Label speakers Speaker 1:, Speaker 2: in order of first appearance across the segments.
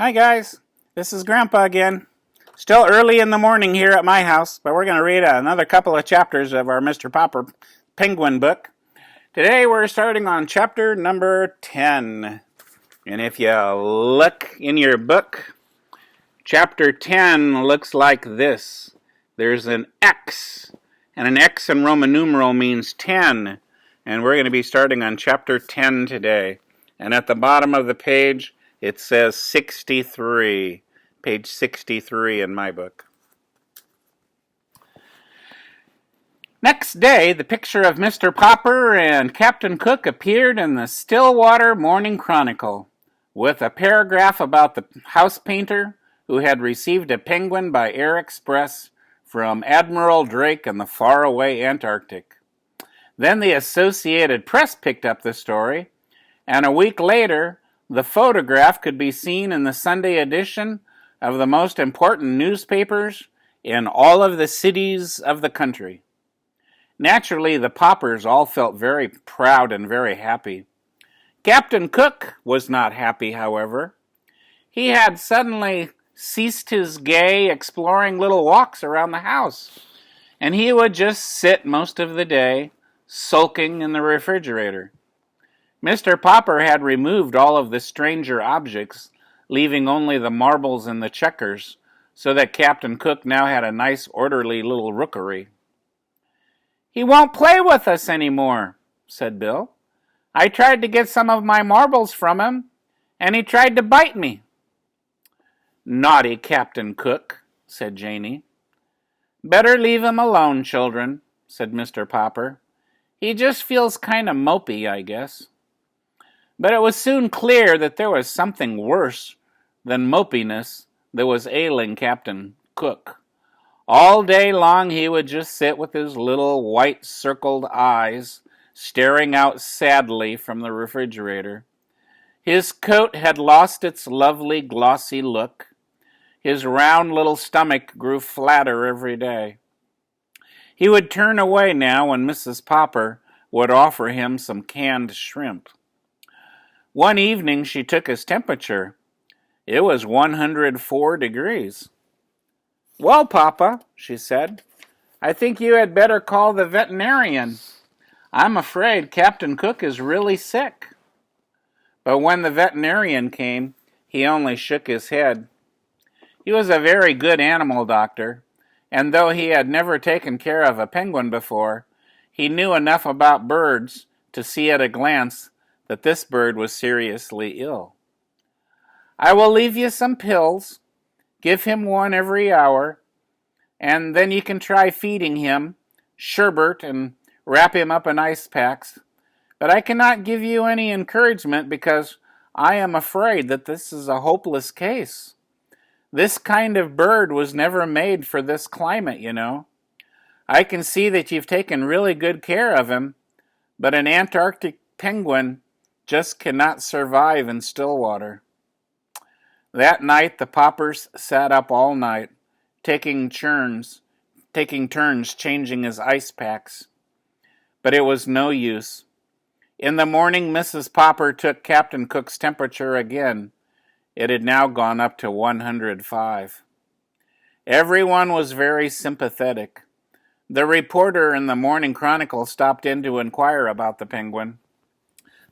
Speaker 1: Hi guys, this is Grandpa again. Still early in the morning here at my house, but we're going to read another couple of chapters of our Mr. Popper Penguin book. Today we're starting on chapter number 10. And if you look in your book, chapter 10 looks like this. There's an X, and an X in Roman numeral means 10. And we're going to be starting on chapter 10 today. And at the bottom of the page, it says 63, page 63 in my book. Next day, the picture of Mr. Popper and Captain Cook appeared in the Stillwater Morning Chronicle, with a paragraph about the house painter who had received a penguin by air express from Admiral Drake in the faraway Antarctic. Then the Associated Press picked up the story, and a week later, the photograph could be seen in the Sunday edition of the most important newspapers in all of the cities of the country. Naturally, the Poppers all felt very proud and very happy. Captain Cook was not happy, however. He had suddenly ceased his gay, exploring little walks around the house, and he would just sit most of the day, sulking in the refrigerator. Mr. Popper had removed all of the stranger objects, leaving only the marbles and the checkers, so that Captain Cook now had a nice orderly little rookery. "He won't play with us any more," said Bill. "I tried to get some of my marbles from him, and he tried to bite me." "Naughty Captain Cook," said Janie. "Better leave him alone, children," said Mr. Popper. "He just feels kind of mopey, I guess." But it was soon clear that there was something worse than mopiness that was ailing Captain Cook. All day long he would just sit with his little white-circled eyes staring out sadly from the refrigerator. His coat had lost its lovely glossy look. His round little stomach grew flatter every day. He would turn away now when Mrs. Popper would offer him some canned shrimp. One evening she took his temperature. It was 104 degrees. "Well, Papa," she said, "I think you had better call the veterinarian. I'm afraid Captain Cook is really sick." But when the veterinarian came, he only shook his head. He was a very good animal doctor, and though he had never taken care of a penguin before, he knew enough about birds to see at a glance that this bird was seriously ill. "I will leave you some pills. Give him one every hour, and then you can try feeding him sherbet and wrap him up in ice packs. But I cannot give you any encouragement because I am afraid that this is a hopeless case. This kind of bird was never made for this climate, you know. I can see that you've taken really good care of him, but an Antarctic penguin just cannot survive in Stillwater." That night the Poppers sat up all night, taking turns changing his ice packs. But it was no use. In the morning Mrs. Popper took Captain Cook's temperature again. It had now gone up to 105. Everyone was very sympathetic. The reporter in the Morning Chronicle stopped in to inquire about the penguin.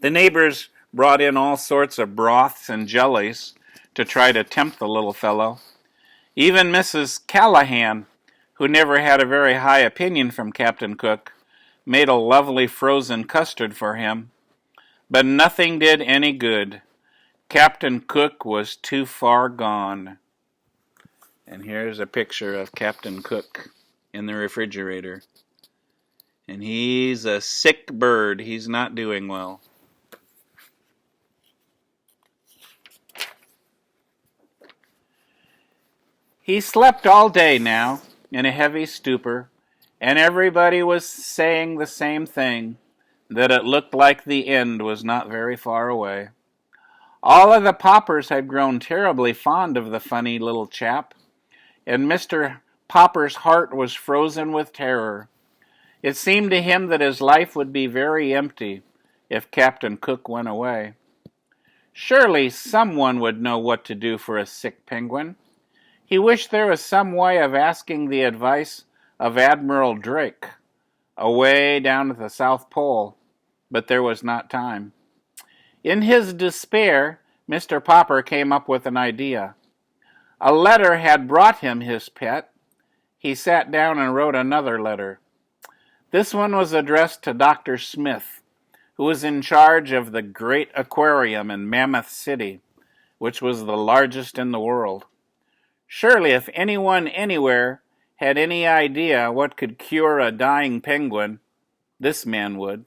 Speaker 1: The neighbors brought in all sorts of broths and jellies to try to tempt the little fellow. Even Mrs. Callahan, who never had a very high opinion from Captain Cook, made a lovely frozen custard for him. But nothing did any good. Captain Cook was too far gone. And here's a picture of Captain Cook in the refrigerator. And he's a sick bird. He's not doing well. He slept all day now, in a heavy stupor, and everybody was saying the same thing, that it looked like the end was not very far away. All of the Poppers had grown terribly fond of the funny little chap, and Mr. Popper's heart was frozen with terror. It seemed to him that his life would be very empty if Captain Cook went away. Surely someone would know what to do for a sick penguin. He wished there was some way of asking the advice of Admiral Drake, away down at the South Pole, but there was not time. In his despair, Mr. Popper came up with an idea. A letter had brought him his pet. He sat down and wrote another letter. This one was addressed to Dr. Smith, who was in charge of the great aquarium in Mammoth City, which was the largest in the world. Surely if anyone anywhere had any idea what could cure a dying penguin, this man would.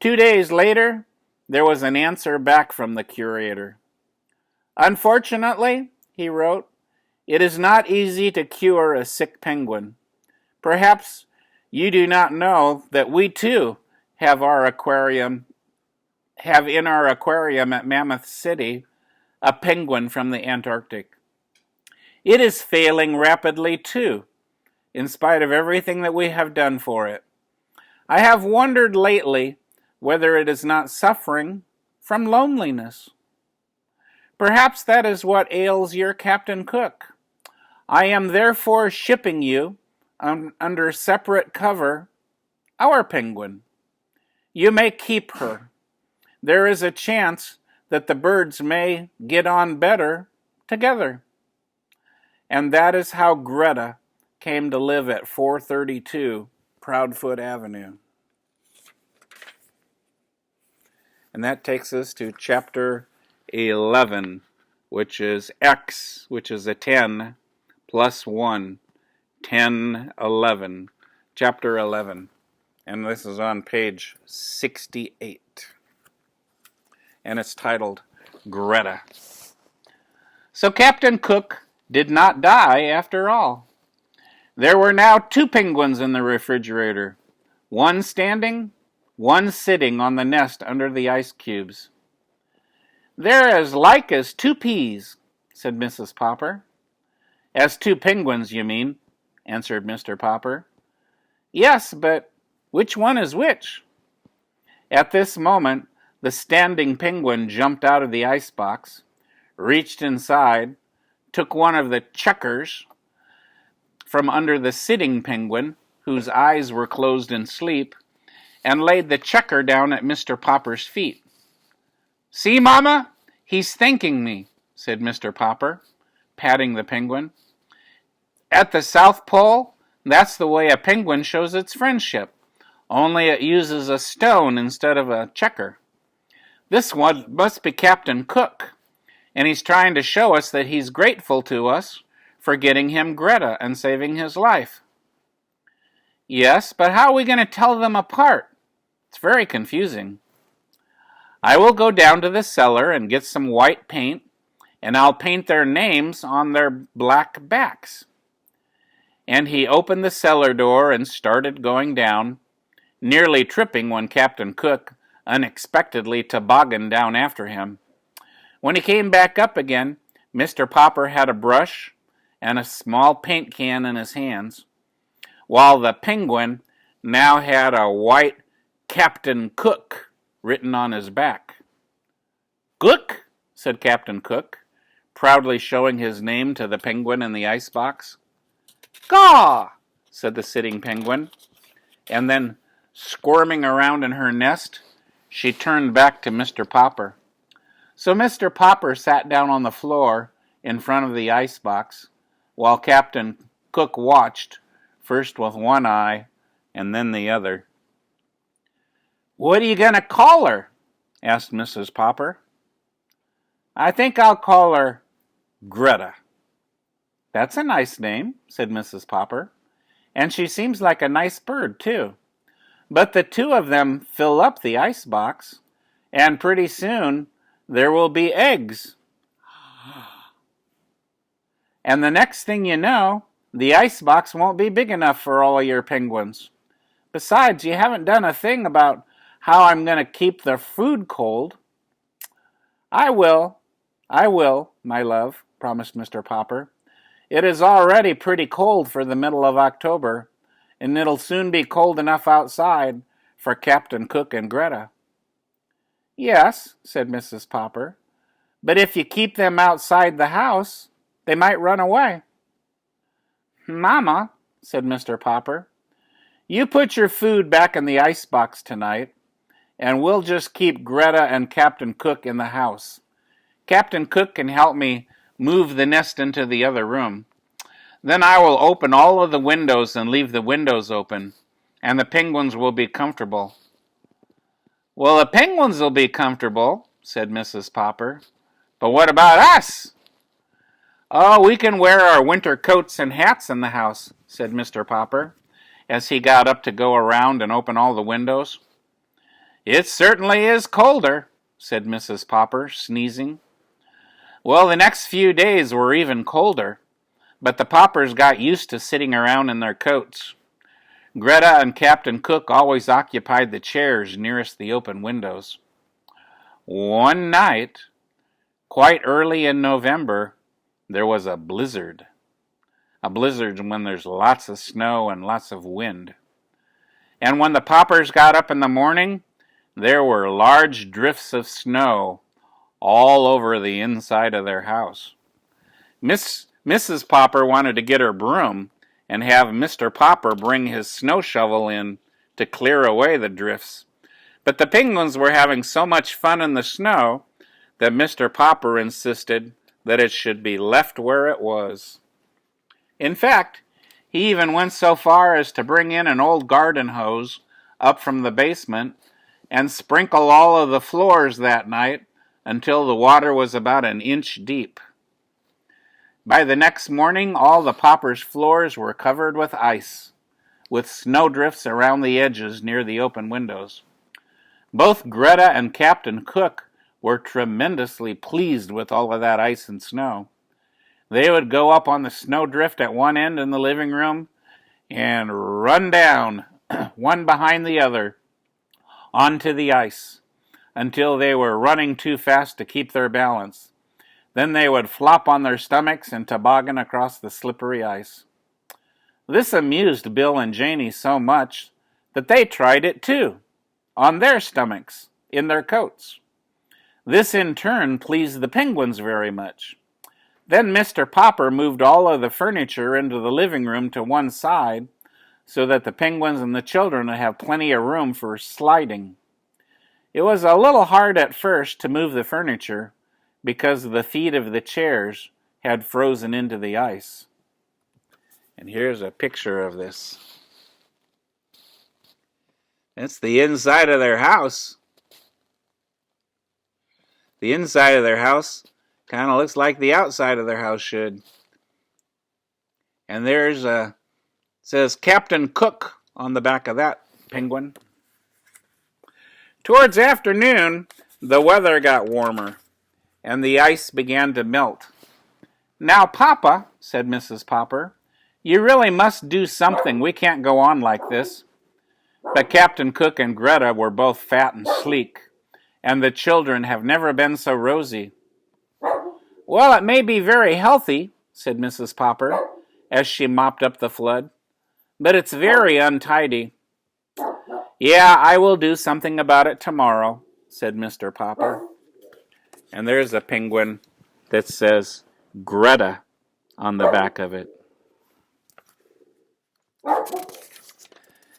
Speaker 1: 2 days later, there was an answer back from the curator. Unfortunately, he wrote, it is not easy to cure a sick penguin. Perhaps you do not know that we too have in our aquarium at Mammoth City a penguin from the Antarctic. It is failing rapidly too, in spite of everything that we have done for it. I have wondered lately whether it is not suffering from loneliness. Perhaps that is what ails your Captain Cook. I am therefore shipping you, under separate cover, our penguin. You may keep her. There is a chance that the birds may get on better together. And that is how Greta came to live at 432 Proudfoot Avenue. And that takes us to chapter 11, which is X, which is a 10 plus 1, 10, 11. Chapter 11. And this is on page 68. And it's titled Greta. So Captain Cook did not die after all. There were now 2 penguins in the refrigerator, one standing, one sitting on the nest under the ice cubes. They're as like as 2 peas, said Mrs. Popper. As 2 penguins, you mean, answered Mr. Popper. Yes, but which one is which? At this moment, the standing penguin jumped out of the icebox, reached inside, took one of the checkers from under the sitting penguin, whose eyes were closed in sleep, and laid the checker down at Mr. Popper's feet. See, Mama, he's thanking me, said Mr. Popper, patting the penguin. At the South Pole, that's the way a penguin shows its friendship, only it uses a stone instead of a checker. This one must be Captain Cook, and he's trying to show us that he's grateful to us for getting him Greta and saving his life. Yes, but how are we going to tell them apart? It's very confusing. I will go down to the cellar and get some white paint, and I'll paint their names on their black backs. And he opened the cellar door and started going down, nearly tripping when Captain Cook unexpectedly tobogganed down after him. When he came back up again, Mr. Popper had a brush and a small paint can in his hands, while the penguin now had a white Captain Cook written on his back. Cook, said Captain Cook, proudly showing his name to the penguin in the icebox. Gaw, said the sitting penguin, and then, squirming around in her nest, she turned back to Mr. Popper. So Mr. Popper sat down on the floor in front of the icebox, while Captain Cook watched, first with one eye and then the other. What are you going to call her? Asked Mrs. Popper. I think I'll call her Greta. That's a nice name, said Mrs. Popper, and she seems like a nice bird, too. But the 2 of them fill up the icebox, and pretty soon there will be eggs. And the next thing you know, the icebox won't be big enough for all of your penguins. Besides, you haven't done a thing about how I'm going to keep the food cold. I will, my love, promised Mr. Popper. It is already pretty cold for the middle of October, and it'll soon be cold enough outside for Captain Cook and Greta. Yes, said Mrs. Popper, but if you keep them outside the house, they might run away. Mama, said Mr. Popper, you put your food back in the icebox tonight, and we'll just keep Greta and Captain Cook in the house. Captain Cook can help me move the nest into the other room. Then I will open all of the windows and leave the windows open, and the penguins will be comfortable. Well, the penguins will be comfortable, said Mrs. Popper. But what about us? Oh, we can wear our winter coats and hats in the house, said Mr. Popper, as he got up to go around and open all the windows. It certainly is colder, said Mrs. Popper, sneezing. Well, the next few days were even colder, but the Poppers got used to sitting around in their coats. Greta and Captain Cook always occupied the chairs nearest the open windows. One night, quite early in November, there was a blizzard. A blizzard when there's lots of snow and lots of wind. And when the Poppers got up in the morning, there were large drifts of snow all over the inside of their house. Mrs. Popper wanted to get her broom and have Mr. Popper bring his snow shovel in to clear away the drifts. But the penguins were having so much fun in the snow that Mr. Popper insisted that it should be left where it was. In fact, he even went so far as to bring in an old garden hose up from the basement and sprinkle all of the floors that night until the water was about an inch deep. By the next morning, all the Poppers' floors were covered with ice, with snowdrifts around the edges near the open windows. Both Greta and Captain Cook were tremendously pleased with all of that ice and snow. They would go up on the snowdrift at one end in the living room and run down, one behind the other, onto the ice, until they were running too fast to keep their balance. Then they would flop on their stomachs and toboggan across the slippery ice. This amused Bill and Janie so much that they tried it too, on their stomachs, in their coats. This in turn pleased the penguins very much. Then Mr. Popper moved all of the furniture into the living room to one side so that the penguins and the children would have plenty of room for sliding. It was a little hard at first to move the furniture because the feet of the chairs had frozen into the ice. And here's a picture of this. It's the inside of their house. The inside of their house kind of looks like the outside of their house should. And there's says Captain Cook on the back of that penguin. Towards afternoon, the weather got warmer, and the ice began to melt. Now, Papa, said Mrs. Popper, you really must do something. We can't go on like this. But Captain Cook and Greta were both fat and sleek, and the children have never been so rosy. Well, it may be very healthy, said Mrs. Popper, as she mopped up the flood, but it's very untidy. Yeah, I will do something about it tomorrow, said Mr. Popper. And there's a penguin that says Greta on the back of it.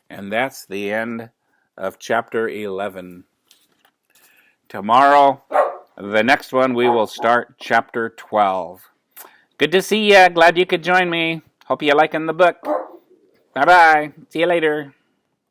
Speaker 1: And that's the end of chapter 11. Tomorrow, the next one, we will start chapter 12. Good to see ya. Glad you could join me. Hope you're liking the book. Bye-bye. See you later.